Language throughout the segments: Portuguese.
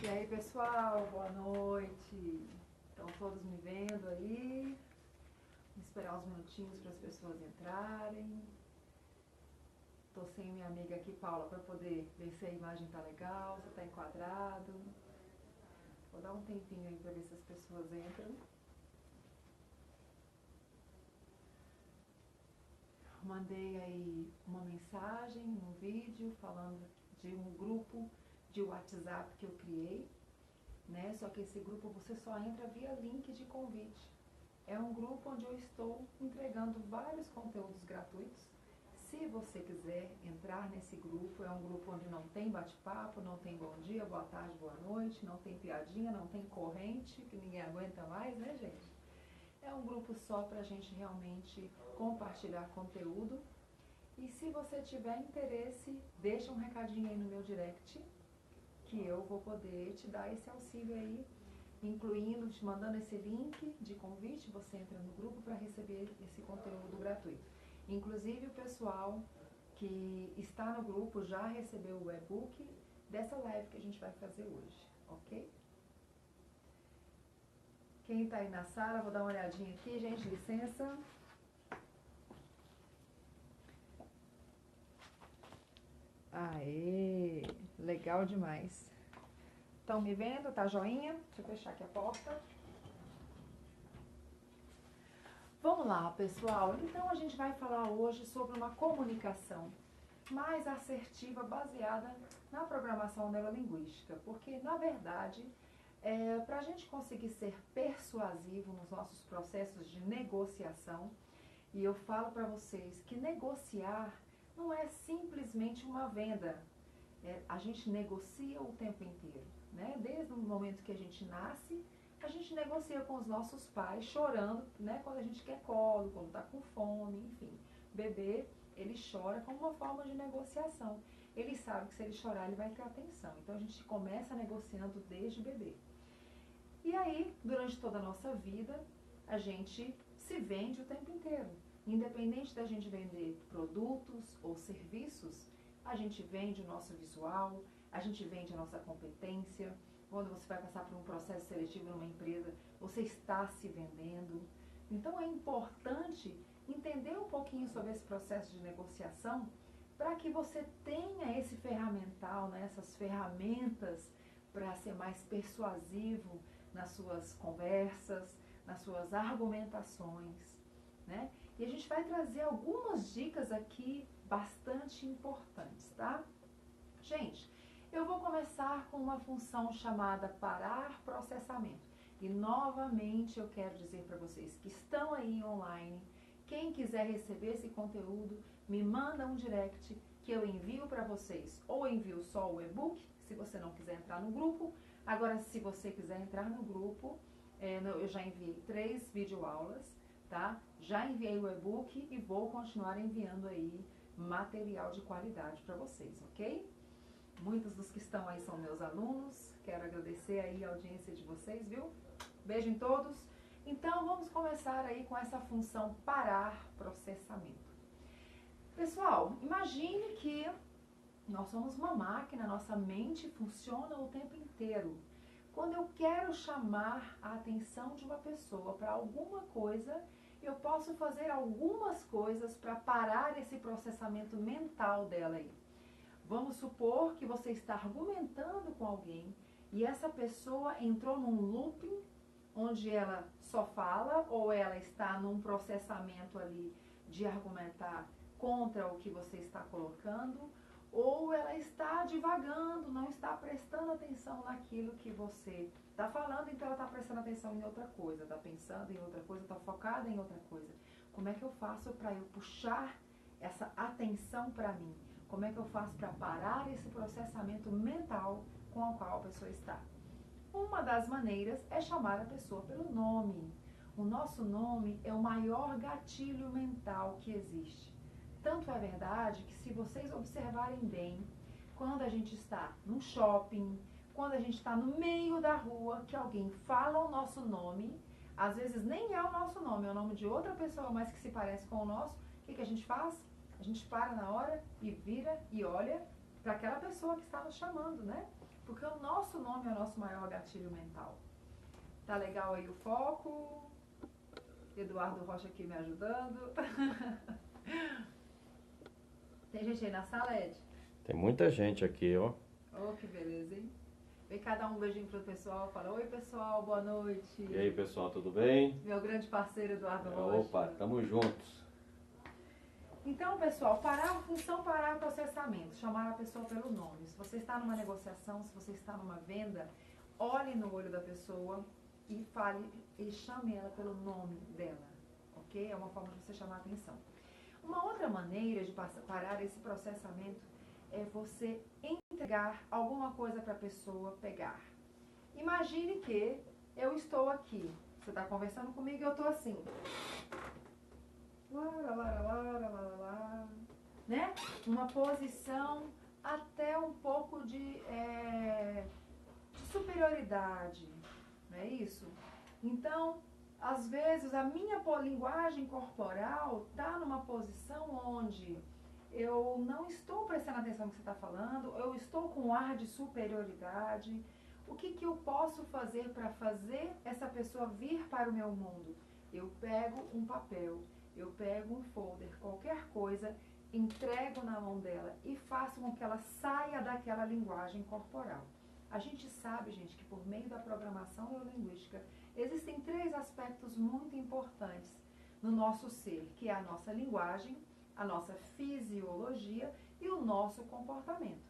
E aí, pessoal, boa noite. Estão todos me vendo aí? Vou esperar uns minutinhos para as pessoas entrarem. Tô sem minha amiga aqui, Paula, para poder ver se a imagem tá legal, se tá enquadrado. Vou dar um tempinho aí para ver se as pessoas entram. Mandei aí uma mensagem, um vídeo falando de um grupo de WhatsApp que eu criei, né? Só que esse grupo você só entra via link de convite. É um grupo onde eu estou entregando vários conteúdos gratuitos. Se você quiser entrar nesse grupo, é um grupo onde não tem bate-papo, não tem bom dia, boa tarde, boa noite, não tem piadinha, não tem corrente, que ninguém aguenta mais, né, gente? É um grupo só para a gente realmente compartilhar conteúdo. E se você tiver interesse, deixa um recadinho aí no meu direct, que eu vou poder te dar esse auxílio aí, incluindo, te mandando esse link de convite, você entra no grupo para receber esse conteúdo gratuito. Inclusive o pessoal que está no grupo já recebeu o e-book dessa live que a gente vai fazer hoje, ok? Quem está aí na sala, vou dar uma olhadinha aqui, gente, licença. Aê, legal demais. Estão me vendo? Tá joinha? Deixa eu fechar aqui a porta. Vamos lá, pessoal. Então a gente vai falar hoje sobre uma comunicação mais assertiva baseada na programação neurolinguística, porque na verdade, para a gente conseguir ser persuasivo nos nossos processos de negociação, e eu falo para vocês que negociar não é simplesmente uma venda. A gente negocia o tempo inteiro, né? Desde o momento que a gente nasce, a gente negocia com os nossos pais, chorando, né? Quando a gente quer colo, quando está com fome, enfim. Bebê, ele chora como uma forma de negociação. Ele sabe que se ele chorar, ele vai ter atenção. Então a gente começa negociando desde bebê. E aí, durante toda a nossa vida, a gente se vende o tempo inteiro. Independente da gente vender produtos ou serviços, a gente vende o nosso visual, a gente vende a nossa competência. Quando você vai passar por um processo seletivo numa empresa, você está se vendendo. Então é importante entender um pouquinho sobre esse processo de negociação para que você tenha esse ferramental, né, essas ferramentas para ser mais persuasivo nas suas conversas, nas suas argumentações, né? E a gente vai trazer algumas dicas aqui bastante importantes, tá? Gente, eu vou começar com uma função chamada parar processamento. E novamente eu quero dizer para vocês que estão aí online, quem quiser receber esse conteúdo, me manda um direct que eu envio para vocês. Ou envio só o e-book, se você não quiser entrar no grupo. Agora, se você quiser entrar no grupo, eu já enviei 3 videoaulas, tá? Já enviei o e-book e vou continuar enviando aí material de qualidade para vocês, ok? Muitos dos que estão aí são meus alunos, quero agradecer aí a audiência de vocês, viu? Beijo em todos. Então, vamos começar aí com essa função parar processamento. Pessoal, imagine que nós somos uma máquina, nossa mente funciona o tempo inteiro. Quando eu quero chamar a atenção de uma pessoa para alguma coisa, eu posso fazer algumas coisas para parar esse processamento mental dela aí. Vamos supor que você está argumentando com alguém e essa pessoa entrou num looping onde ela só fala ou ela está num processamento ali de argumentar contra o que você está colocando, ou ela está divagando, não está prestando atenção naquilo que você está falando, então ela está prestando atenção em outra coisa, está pensando em outra coisa, está focada em outra coisa. Como é que eu faço para eu puxar essa atenção para mim? Como é que eu faço para parar esse processamento mental com o qual a pessoa está? Uma das maneiras é chamar a pessoa pelo nome. O nosso nome é o maior gatilho mental que existe. Tanto é verdade que, se vocês observarem bem, quando a gente está num shopping, quando a gente está no meio da rua, que alguém fala o nosso nome, às vezes nem é o nosso nome, é o nome de outra pessoa, mas que se parece com o nosso, o que a gente faz? A gente para na hora e vira e olha para aquela pessoa que está nos chamando, né? Porque o nosso nome é o nosso maior gatilho mental. Tá legal aí o foco? Eduardo Rocha aqui me ajudando. Tem gente aí na sala, Ed? Tem muita gente aqui, ó. Oh, que beleza, hein? Vem cada um beijinho pro pessoal. Fala, oi pessoal, boa noite. E aí, pessoal, tudo bem? Meu grande parceiro Eduardo Rocha. Opa, tamo juntos. Então, pessoal, parar o processamento, chamar a pessoa pelo nome. Se você está numa negociação, se você está numa venda, olhe no olho da pessoa e fale e chame ela pelo nome dela, ok? É uma forma de você chamar a atenção. Uma outra maneira de parar esse processamento é você entregar alguma coisa para a pessoa pegar. Imagine que eu estou aqui, você está conversando comigo e eu estou assim. Né? Uma posição até um pouco de superioridade, não é isso? Então, às vezes, a minha linguagem corporal está numa posição onde eu não estou prestando atenção no que você está falando, eu estou com um ar de superioridade. O que eu posso fazer para fazer essa pessoa vir para o meu mundo? Eu pego um papel, eu pego um folder, qualquer coisa, entrego na mão dela e faço com que ela saia daquela linguagem corporal. A gente sabe, gente, que por meio da programação neurolinguística existem 3 aspectos muito importantes no nosso ser, que é a nossa linguagem, a nossa fisiologia e o nosso comportamento.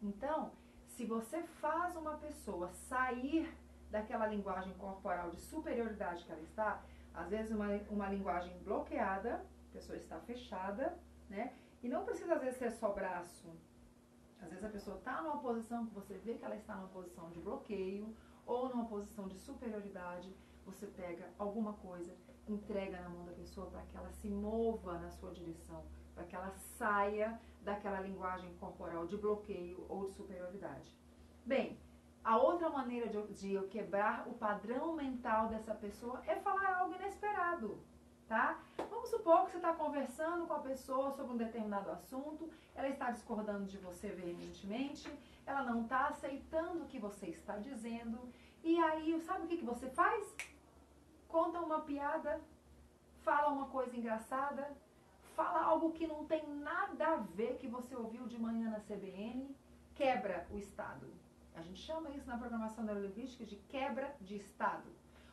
Então, se você faz uma pessoa sair daquela linguagem corporal de superioridade que ela está, às vezes uma linguagem bloqueada, a pessoa está fechada, né? E não precisa às vezes ser só braço. Às vezes a pessoa está numa posição que você vê que ela está numa posição de bloqueio ou numa posição de superioridade. Você pega alguma coisa, entrega na mão da pessoa para que ela se mova na sua direção, para que ela saia daquela linguagem corporal de bloqueio ou de superioridade. Bem, a outra maneira de eu quebrar o padrão mental dessa pessoa é falar algo inesperado, tá? Vamos supor que você está conversando com a pessoa sobre um determinado assunto, ela está discordando de você veementemente, ela não está aceitando o que você está dizendo, e aí, sabe o que você faz? Conta uma piada, fala uma coisa engraçada, fala algo que não tem nada a ver que você ouviu de manhã na CBN, quebra o estado. A gente chama isso na programação neurolinguística de quebra de estado.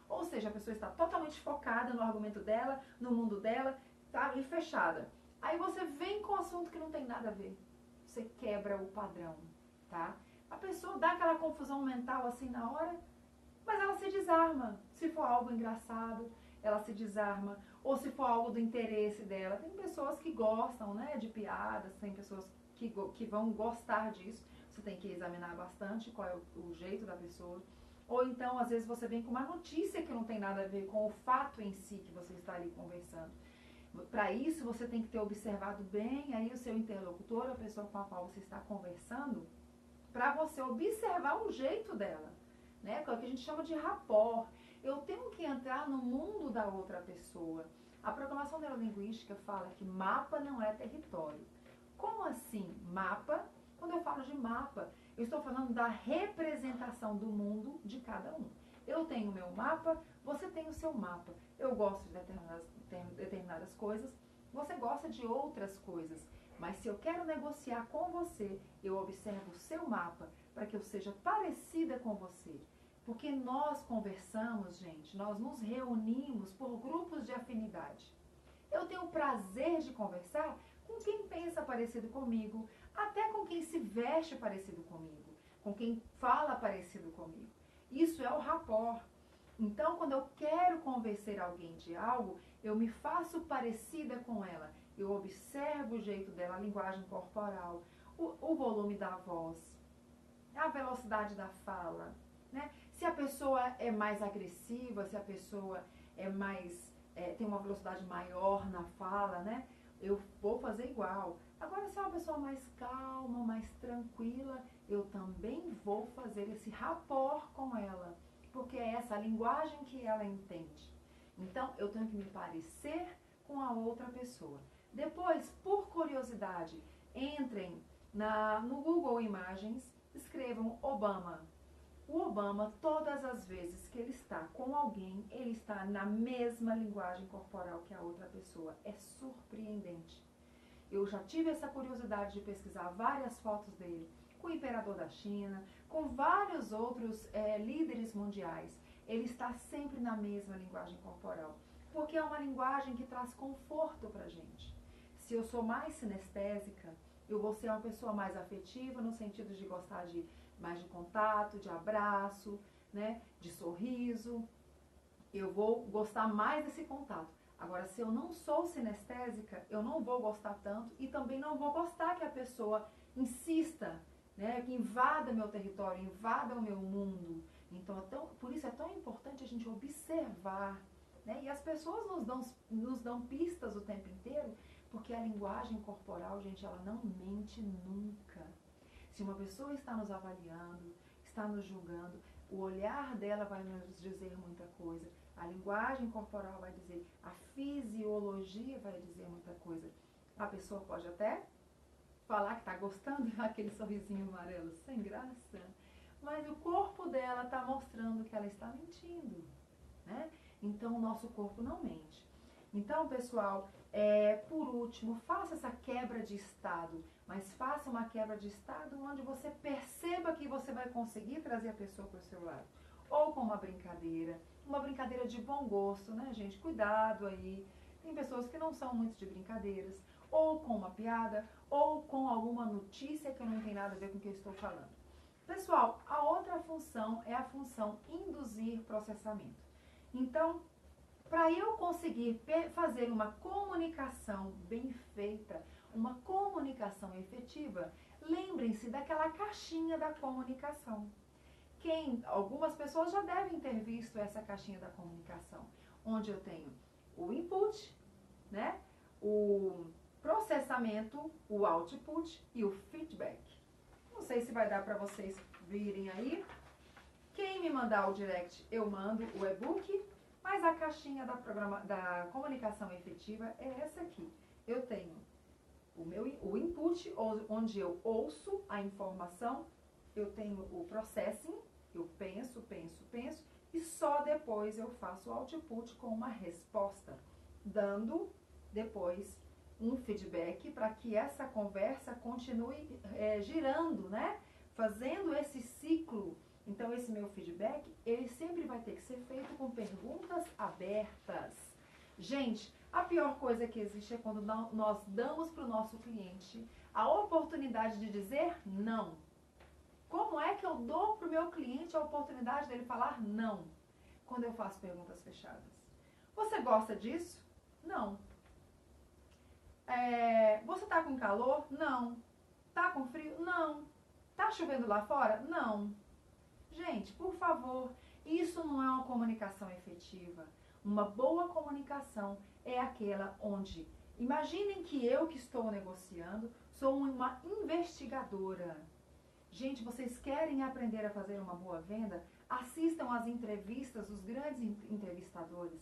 Ou seja, a pessoa está totalmente focada no argumento dela, no mundo dela, tá ali fechada. Aí você vem com um assunto que não tem nada a ver. Você quebra o padrão, tá? A pessoa dá aquela confusão mental assim na hora, mas ela se desarma. Se for algo engraçado, ela se desarma. Ou se for algo do interesse dela. Tem pessoas que gostam, né, de piadas, tem pessoas que vão gostar disso. Você tem que examinar bastante qual é o jeito da pessoa. Ou então, às vezes, você vem com uma notícia que não tem nada a ver com o fato em si que você está ali conversando. Para isso, você tem que ter observado bem aí o seu interlocutor, a pessoa com a qual você está conversando, para você observar o jeito dela, né? Que é o que a gente chama de rapport. Eu tenho que entrar no mundo da outra pessoa. A programação neurolinguística fala que mapa não é território. Como assim mapa? Quando eu falo de mapa, eu estou falando da representação do mundo de cada um. Eu tenho o meu mapa, você tem o seu mapa. Eu gosto de determinadas coisas, você gosta de outras coisas. Mas se eu quero negociar com você, eu observo o seu mapa para que eu seja parecida com você. Porque nós conversamos, gente, nós nos reunimos por grupos de afinidade. Eu tenho o prazer de conversar com quem pensa parecido comigo, até com quem se veste parecido comigo, com quem fala parecido comigo. Isso é o rapport. Então, quando eu quero convencer alguém de algo, eu me faço parecida com ela. Eu observo o jeito dela, a linguagem corporal, o volume da voz, a velocidade da fala, né? Se a pessoa é mais agressiva, se a pessoa é mais, tem uma velocidade maior na fala, né? Eu vou fazer igual. Agora, se é uma pessoa mais calma, mais tranquila, eu também vou fazer esse rapport com ela, porque é essa a linguagem que ela entende. Então, eu tenho que me parecer com a outra pessoa. Depois, por curiosidade, entrem no Google Imagens, Escrevam Obama. O Obama, todas as vezes que ele está com alguém, ele está na mesma linguagem corporal que a outra pessoa. É surpreendente. Eu já tive essa curiosidade de pesquisar várias fotos dele com o imperador da China, com vários outros líderes mundiais. Ele está sempre na mesma linguagem corporal, porque é uma linguagem que traz conforto pra gente. Se eu sou mais sinestésica, eu vou ser uma pessoa mais afetiva, no sentido de gostar mais de contato, de abraço, né, de sorriso. Eu vou gostar mais desse contato. Agora, se eu não sou sinestésica, eu não vou gostar tanto e também não vou gostar que a pessoa insista, né, que invada meu território, invada o meu mundo. Então, por isso é tão importante a gente observar, né? E as pessoas nos dão pistas o tempo inteiro, porque a linguagem corporal, gente, ela não mente nunca. Se uma pessoa está nos avaliando, está nos julgando, o olhar dela vai nos dizer muita coisa. A linguagem corporal vai dizer, a fisiologia vai dizer muita coisa. A pessoa pode até falar que está gostando daquele sorrisinho amarelo sem graça, mas o corpo dela está mostrando que ela está mentindo, né? Então, o nosso corpo não mente. Então, pessoal, por último, faça essa quebra de estado, mas faça uma quebra de estado onde você perceba que você vai conseguir trazer a pessoa para o seu lado. Ou com uma brincadeira de bom gosto, né, gente? Cuidado aí. Tem pessoas que não são muito de brincadeiras. Ou com uma piada, ou com alguma notícia que não tem nada a ver com o que eu estou falando. Pessoal, a outra função é a função induzir processamento. Então, para eu conseguir fazer uma comunicação bem feita, uma comunicação efetiva, lembrem-se daquela caixinha da comunicação. Algumas pessoas já devem ter visto essa caixinha da comunicação, onde eu tenho o input, né, o processamento, o output e o feedback. Não sei se vai dar para vocês virem aí. Quem me mandar o direct, eu mando o e-book, mas a caixinha da comunicação efetiva é essa aqui. Eu tenho o input, onde eu ouço a informação, eu tenho o processing, eu penso, e só depois eu faço o output com uma resposta, dando depois um feedback para que essa conversa continue girando, né? Fazendo esse ciclo. Então, esse meu feedback, ele sempre vai ter que ser feito com perguntas abertas. Gente, a pior coisa que existe é quando nós damos para o nosso cliente a oportunidade de dizer não. Como é que eu dou para o meu cliente a oportunidade dele falar não? Quando eu faço perguntas fechadas. Você gosta disso? Não. Você tá com calor? Não. Tá com frio? Não. Tá chovendo lá fora? Não. Gente, por favor, isso não é uma comunicação efetiva. Uma boa comunicação é aquela onde, imaginem que eu que estou negociando, sou uma investigadora. Gente, vocês querem aprender a fazer uma boa venda? Assistam às entrevistas dos grandes entrevistadores.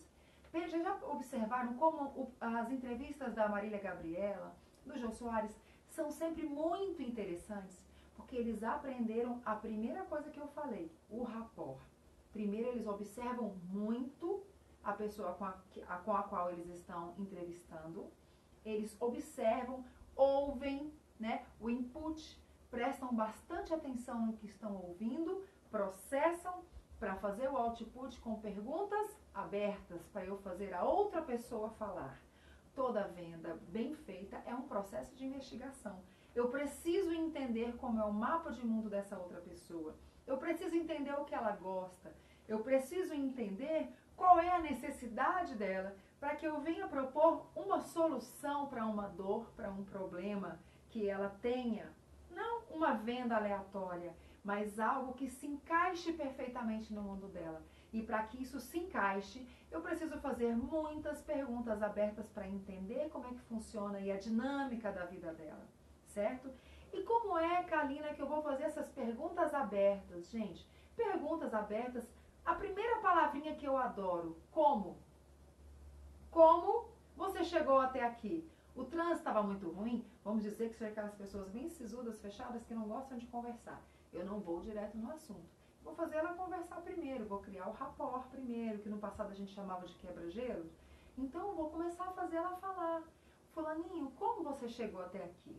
Veja, já observaram como as entrevistas da Marília Gabriela, do Jô Soares, são sempre muito interessantes? Porque eles aprenderam a primeira coisa que eu falei, o rapport. Primeiro, eles observam muito a pessoa com a qual eles estão entrevistando. Eles observam, ouvem, né, o input, prestam bastante atenção no que estão ouvindo, processam para fazer o output com perguntas abertas, para eu fazer a outra pessoa falar. Toda venda bem feita é um processo de investigação. Eu preciso entender como é o mapa de mundo dessa outra pessoa. Eu preciso entender o que ela gosta. Eu preciso entender qual é a necessidade dela para que eu venha propor uma solução para uma dor, para um problema que ela tenha. Não uma venda aleatória, mas algo que se encaixe perfeitamente no mundo dela. E para que isso se encaixe, eu preciso fazer muitas perguntas abertas para entender como é que funciona e a dinâmica da vida dela. Certo? E como é, Kalina, que eu vou fazer essas perguntas abertas? Gente, perguntas abertas, a primeira palavrinha que eu adoro, como? Como você chegou até aqui? O trânsito estava muito ruim? Vamos dizer que são aquelas pessoas bem sisudas, fechadas, que não gostam de conversar. Eu não vou direto no assunto. Vou fazer ela conversar primeiro, vou criar o rapport primeiro, que no passado a gente chamava de quebra-gelo. Então, eu vou começar a fazer ela falar. Fulaninho, como você chegou até aqui?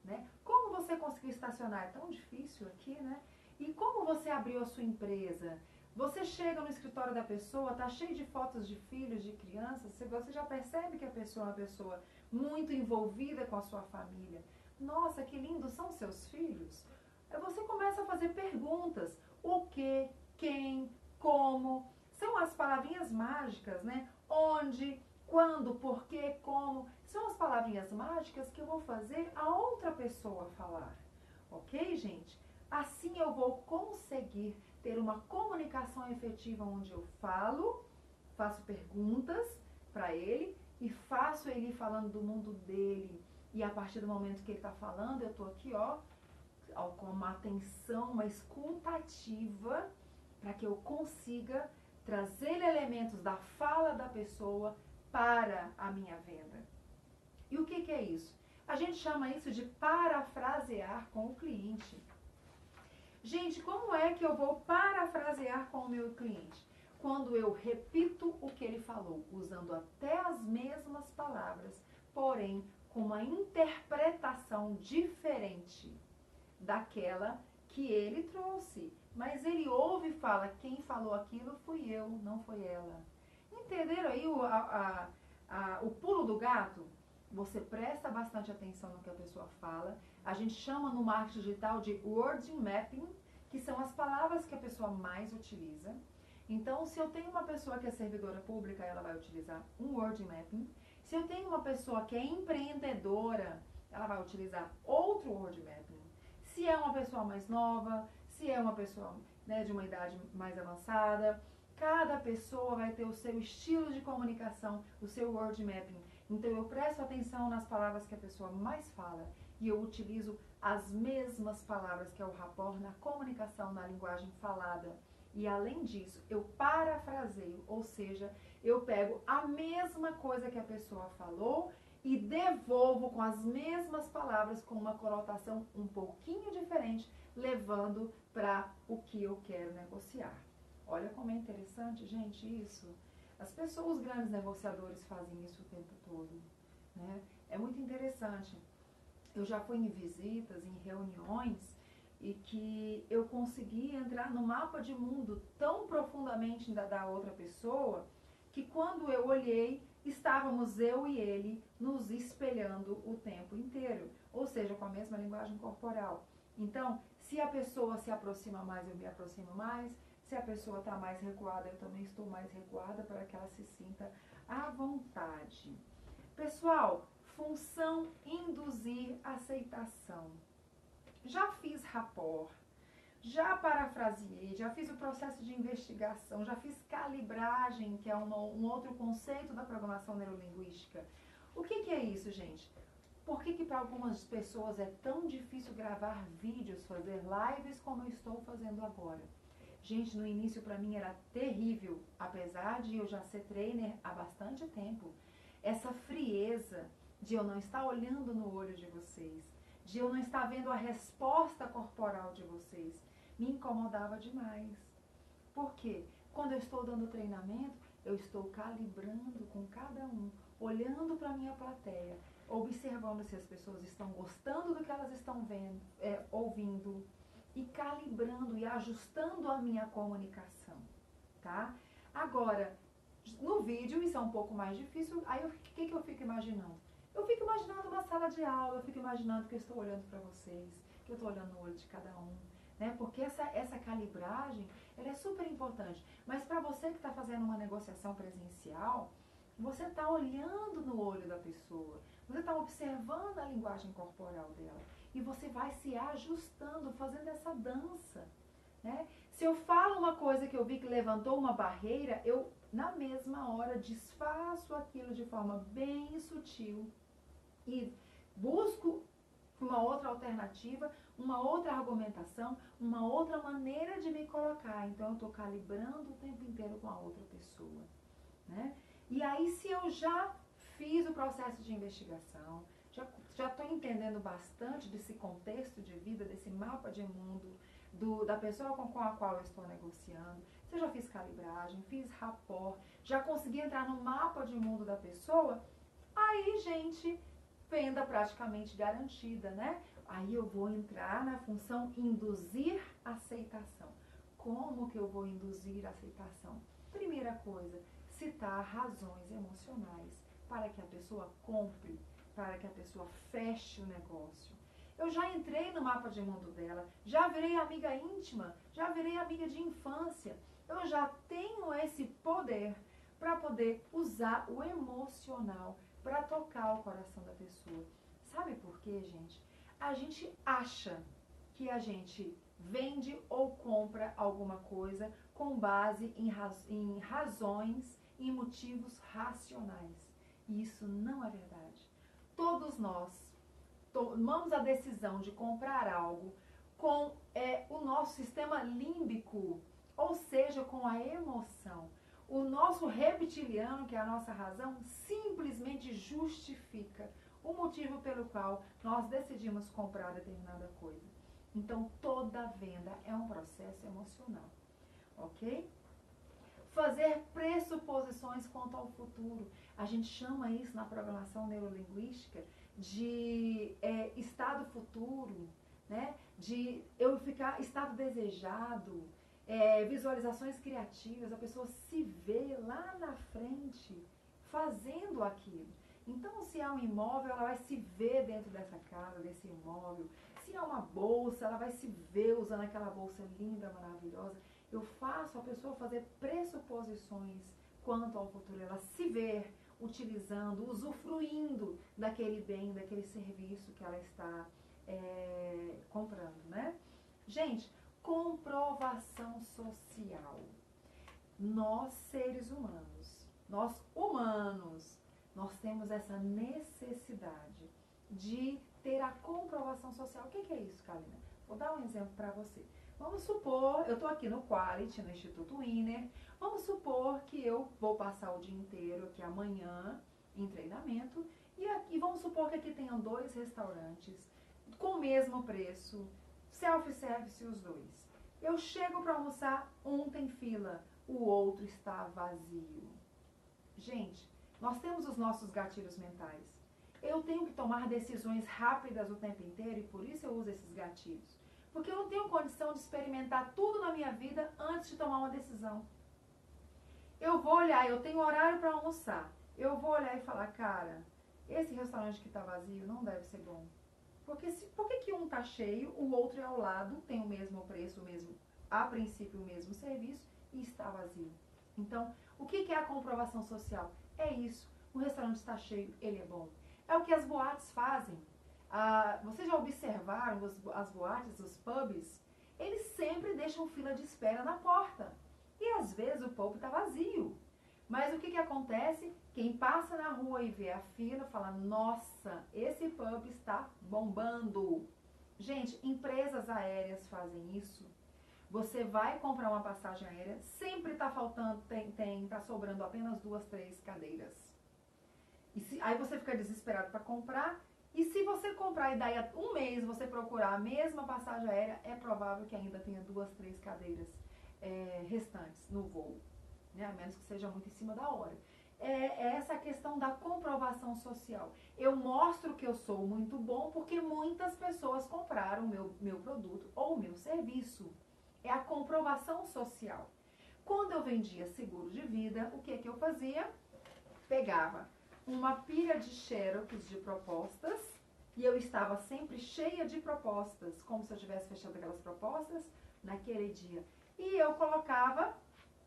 Né? Como você conseguiu estacionar? É tão difícil aqui, né? E como você abriu a sua empresa? Você chega no escritório da pessoa, tá cheio de fotos de filhos, de crianças, você já percebe que a pessoa é uma pessoa muito envolvida com a sua família. Nossa, que lindo, são seus filhos? Aí você começa a fazer perguntas. O que, quem, como, são as palavrinhas mágicas, né? Onde, quando, porquê, como, são as palavrinhas mágicas que eu vou fazer a outra pessoa falar. Ok, gente? Assim eu vou conseguir ter uma comunicação efetiva onde eu falo, faço perguntas para ele e faço ele ir falando do mundo dele. E a partir do momento que ele está falando, eu estou aqui, ó, com uma atenção, uma escuta ativa, para que eu consiga trazer elementos da fala da pessoa para a minha venda. E o que é isso? A gente chama isso de parafrasear com o cliente. Gente, como é que eu vou parafrasear com o meu cliente? Quando eu repito o que ele falou, usando até as mesmas palavras, porém com uma interpretação diferente daquela que ele trouxe. Mas ele ouve e fala, quem falou aquilo fui eu, não foi ela. Entenderam aí o pulo do gato? Você presta bastante atenção no que a pessoa fala. A gente chama no marketing digital de word mapping, que são as palavras que a pessoa mais utiliza. Então, se eu tenho uma pessoa que é servidora pública, ela vai utilizar um word mapping. Se eu tenho uma pessoa que é empreendedora, ela vai utilizar outro word mapping. Se é uma pessoa mais nova, se é uma pessoa, né, de uma idade mais avançada, cada pessoa vai ter o seu estilo de comunicação, o seu word mapping. Então, eu presto atenção nas palavras que a pessoa mais fala e eu utilizo as mesmas palavras, que é o rapport, na comunicação, na linguagem falada. E, além disso, eu parafraseio, ou seja, eu pego a mesma coisa que a pessoa falou e devolvo com as mesmas palavras, com uma conotação um pouquinho diferente, levando para o que eu quero negociar. Olha como é interessante, gente, isso. As pessoas, os grandes negociadores, fazem isso o tempo todo, né? É muito interessante. Eu já fui em visitas, em reuniões, e que eu consegui entrar no mapa de mundo tão profundamente da outra pessoa, que quando eu olhei, estávamos eu e ele nos espelhando o tempo inteiro, ou seja, com a mesma linguagem corporal. Então, se a pessoa se aproxima mais, eu me aproximo mais. Se a pessoa está mais recuada, eu também estou mais recuada, para que ela se sinta à vontade. Pessoal, função induzir aceitação. Já fiz rapport, já parafraseei, já fiz o processo de investigação, já fiz calibragem, que é um outro conceito da programação neurolinguística. O que é isso, gente? Por que para algumas pessoas é tão difícil gravar vídeos, fazer lives como eu estou fazendo agora? Gente, no início para mim era terrível, apesar de eu já ser trainer há bastante tempo. Essa frieza de eu não estar olhando no olho de vocês, de eu não estar vendo a resposta corporal de vocês, me incomodava demais. Por quê? Quando eu estou dando treinamento, eu estou calibrando com cada um, olhando para a minha plateia, observando se as pessoas estão gostando do que elas estão vendo, ouvindo, e calibrando e ajustando a minha comunicação, tá? Agora, no vídeo isso é um pouco mais difícil, aí o que eu fico imaginando? Eu fico imaginando uma sala de aula, eu fico imaginando que eu estou olhando para vocês, que eu estou olhando no olho de cada um, né? Porque essa calibragem, ela é super importante. Mas para você que está fazendo uma negociação presencial, você está olhando no olho da pessoa, você está observando a linguagem corporal dela. E você vai se ajustando, fazendo essa dança, né? Se eu falo uma coisa que eu vi que levantou uma barreira, eu, na mesma hora, desfaço aquilo de forma bem sutil e busco uma outra alternativa, uma outra argumentação, uma outra maneira de me colocar. Então, eu estou calibrando o tempo inteiro com a outra pessoa, né? E aí, se eu já fiz o processo de investigação, já estou entendendo bastante desse contexto de vida, desse mapa de mundo, da pessoa com a qual eu estou negociando, se eu já fiz calibragem, fiz rapport, já consegui entrar no mapa de mundo da pessoa, aí, gente, venda praticamente garantida, né? Aí eu vou entrar na função induzir aceitação. Como que eu vou induzir aceitação? Primeira coisa, citar razões emocionais para que a pessoa compre, para que a pessoa feche o negócio. Eu já entrei no mapa de mundo dela, já virei amiga íntima, já virei amiga de infância. Eu já tenho esse poder para poder usar o emocional para tocar o coração da pessoa. Sabe por quê, gente? A gente acha que a gente vende ou compra alguma coisa com base em razões, em motivos racionais. E isso não é verdade. Todos nós tomamos a decisão de comprar algo com o nosso sistema límbico, ou seja, com a emoção. O nosso reptiliano, que é a nossa razão, simplesmente justifica o motivo pelo qual nós decidimos comprar determinada coisa. Então, toda venda é um processo emocional, ok? Fazer pressuposições quanto ao futuro. A gente chama isso na programação neurolinguística de estado futuro, né? De eu ficar estado desejado, visualizações criativas, a pessoa se vê lá na frente fazendo aquilo. Então, se há um imóvel, ela vai se ver dentro dessa casa, desse imóvel. Se há uma bolsa, ela vai se ver usando aquela bolsa linda, maravilhosa. Eu faço a pessoa fazer pressuposições quanto ao futuro. Ela se ver utilizando, usufruindo daquele bem, daquele serviço que ela está comprando, né? Gente, comprovação social. Nós, seres humanos, nós temos essa necessidade de ter a comprovação social. O que é isso, Kalina? Vou dar um exemplo para você. Vamos supor, eu estou aqui no Quality, no Instituto Winner. Vamos supor que eu vou passar o dia inteiro aqui amanhã em treinamento. E vamos supor que aqui tenham 2 restaurantes com o mesmo preço, self-service os 2. Eu chego para almoçar, um tem fila, o outro está vazio. Gente, nós temos os nossos gatilhos mentais. Eu tenho que tomar decisões rápidas o tempo inteiro e por isso eu uso esses gatilhos. Porque eu não tenho condição de experimentar tudo na minha vida antes de tomar uma decisão. Eu vou olhar, eu tenho horário para almoçar. Eu vou olhar e falar, cara, esse restaurante que está vazio não deve ser bom. Por que um está cheio, o outro é ao lado, tem o mesmo preço, a princípio o mesmo serviço e está vazio? Então, o que é a comprovação social? É isso. O restaurante está cheio, ele é bom. É o que as boates fazem. Vocês já observaram as boates, os pubs? Eles sempre deixam fila de espera na porta. E às vezes o pub está vazio. Mas o que acontece? Quem passa na rua e vê a fila fala, nossa, esse pub está bombando. Gente, empresas aéreas fazem isso. Você vai comprar uma passagem aérea, sempre está faltando, está sobrando apenas 2, 3 cadeiras. Aí você fica desesperado para comprar. E se você comprar e daí a um mês você procurar a mesma passagem aérea, é provável que ainda tenha 2, 3 cadeiras restantes no voo, né? A menos que seja muito em cima da hora. É essa questão da comprovação social. Eu mostro que eu sou muito bom porque muitas pessoas compraram meu produto ou o meu serviço. É a comprovação social. Quando eu vendia seguro de vida, o que eu fazia? Pegava uma pilha de xerox de propostas e eu estava sempre cheia de propostas, como se eu tivesse fechado aquelas propostas naquele dia. E eu colocava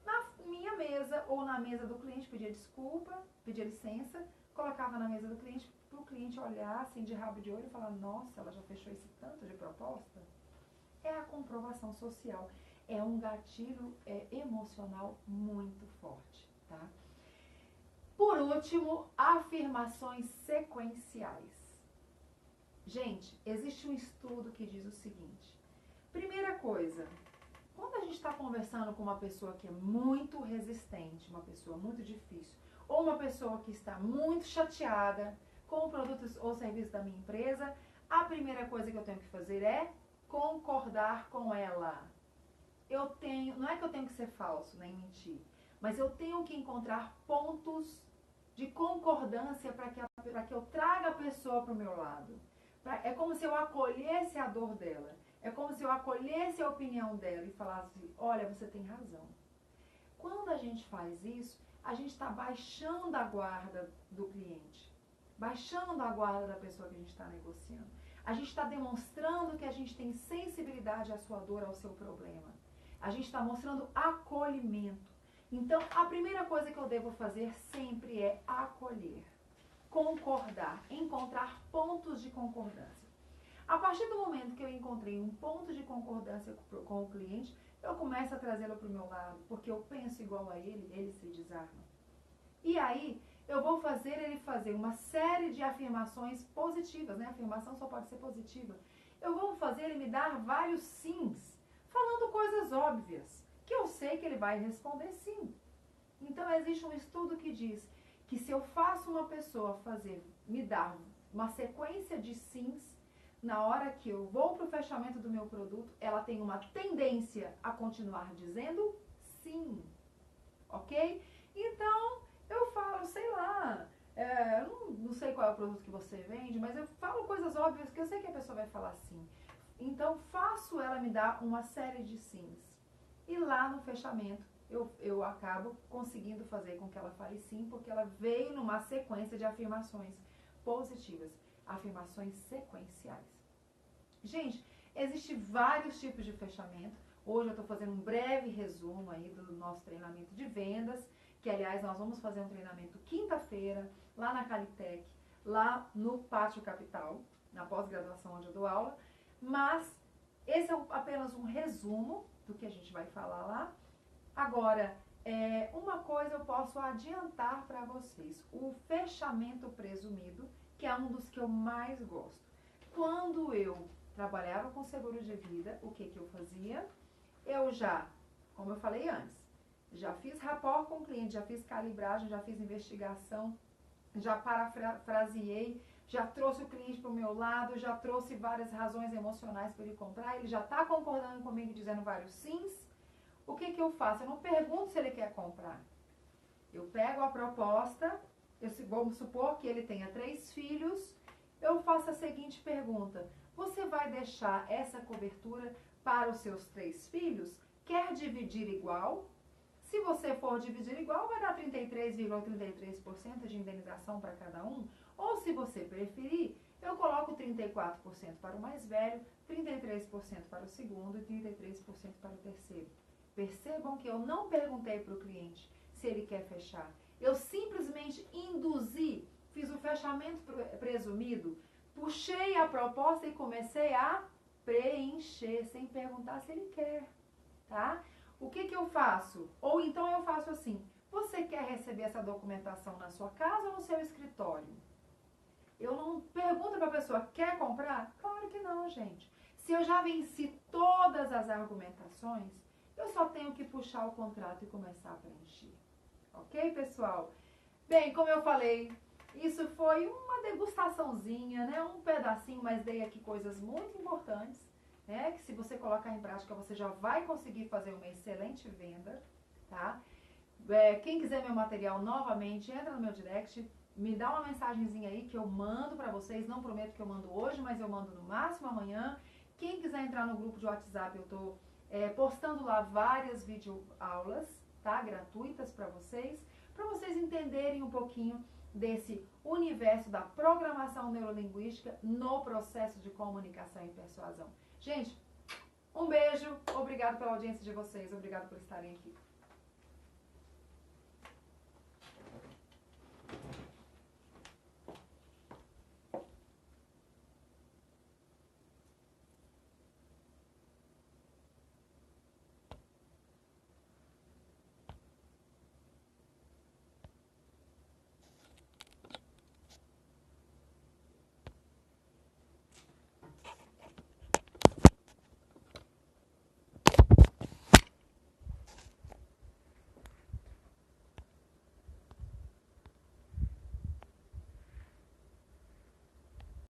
na minha mesa ou na mesa do cliente, pedia desculpa, pedia licença, colocava na mesa do cliente para o cliente olhar assim de rabo de olho e falar, nossa, ela já fechou esse tanto de proposta? É a comprovação social. É um gatilho emocional muito forte, tá? Por último, afirmações sequenciais. Gente, existe um estudo que diz o seguinte. Primeira coisa, quando a gente está conversando com uma pessoa que é muito resistente, uma pessoa muito difícil, ou uma pessoa que está muito chateada com o produto ou serviço da minha empresa, a primeira coisa que eu tenho que fazer é concordar com ela. Não é que eu tenho que ser falso, nem mentir, mas eu tenho que encontrar pontos de concordância para que eu traga a pessoa para o meu lado. É como se eu acolhesse a dor dela. É como se eu acolhesse a opinião dela e falasse, olha, você tem razão. Quando a gente faz isso, a gente está baixando a guarda do cliente. Baixando a guarda da pessoa que a gente está negociando. A gente está demonstrando que a gente tem sensibilidade à sua dor, ao seu problema. A gente está mostrando acolhimento. Então, a primeira coisa que eu devo fazer sempre é acolher, concordar, encontrar pontos de concordância. A partir do momento que eu encontrei um ponto de concordância com o cliente, eu começo a trazê-lo para o meu lado, porque eu penso igual a ele se desarma. E aí, eu vou fazer ele fazer uma série de afirmações positivas, né? A afirmação só pode ser positiva. Eu vou fazer ele me dar vários sims, falando coisas óbvias, que eu sei que ele vai responder sim. Então, existe um estudo que diz que se eu faço uma pessoa me dar uma sequência de sims, na hora que eu vou para o fechamento do meu produto, ela tem uma tendência a continuar dizendo sim. Ok? Então, eu falo, sei lá, eu não sei qual é o produto que você vende, mas eu falo coisas óbvias que eu sei que a pessoa vai falar sim. Então, faço ela me dar uma série de sims. E lá no fechamento, eu acabo conseguindo fazer com que ela fale sim, porque ela veio numa sequência de afirmações positivas, afirmações sequenciais. Gente, existem vários tipos de fechamento. Hoje eu estou fazendo um breve resumo aí do nosso treinamento de vendas, que aliás nós vamos fazer um treinamento quinta-feira, lá na Calitec, lá no Pátio Capital, na pós-graduação onde eu dou aula, mas esse é apenas um resumo do que a gente vai falar lá. Agora, uma coisa eu posso adiantar para vocês, o fechamento presumido, que é um dos que eu mais gosto. Quando eu trabalhava com seguro de vida, o que eu fazia? Eu já, como eu falei antes, já fiz rapport com o cliente, já fiz calibragem, já fiz investigação, já parafraseei, já trouxe o cliente para o meu lado, já trouxe várias razões emocionais para ele comprar, ele já está concordando comigo, dizendo vários sims. O que eu faço? Eu não pergunto se ele quer comprar. Eu pego a proposta, vamos supor que ele tenha 3 filhos, eu faço a seguinte pergunta: você vai deixar essa cobertura para os seus 3 filhos? Quer dividir igual? Se você for dividir igual, vai dar 33,33% de indenização para cada um. Ou se você preferir, eu coloco 34% para o mais velho, 33% para o segundo e 33% para o terceiro. Percebam que eu não perguntei para o cliente se ele quer fechar. Eu simplesmente induzi, fiz o fechamento presumido, puxei a proposta e comecei a preencher, sem perguntar se ele quer, tá? O que eu faço? Ou então eu faço assim: você quer receber essa documentação na sua casa ou no seu escritório? Eu não pergunto para a pessoa, quer comprar? Claro que não, gente. Se eu já venci todas as argumentações, eu só tenho que puxar o contrato e começar a preencher. Ok, pessoal? Bem, como eu falei, isso foi uma degustaçãozinha, né? Um pedacinho, mas dei aqui coisas muito importantes, né? Que se você colocar em prática, você já vai conseguir fazer uma excelente venda, tá? Quem quiser meu material novamente, entra no meu direct, me dá uma mensagenzinha aí que eu mando pra vocês. Não prometo que eu mando hoje, mas eu mando no máximo amanhã. Quem quiser entrar no grupo de WhatsApp, eu tô postando lá várias videoaulas, tá? Gratuitas para vocês entenderem um pouquinho desse universo da programação neurolinguística no processo de comunicação e persuasão. Gente, um beijo, obrigado pela audiência de vocês, obrigado por estarem aqui.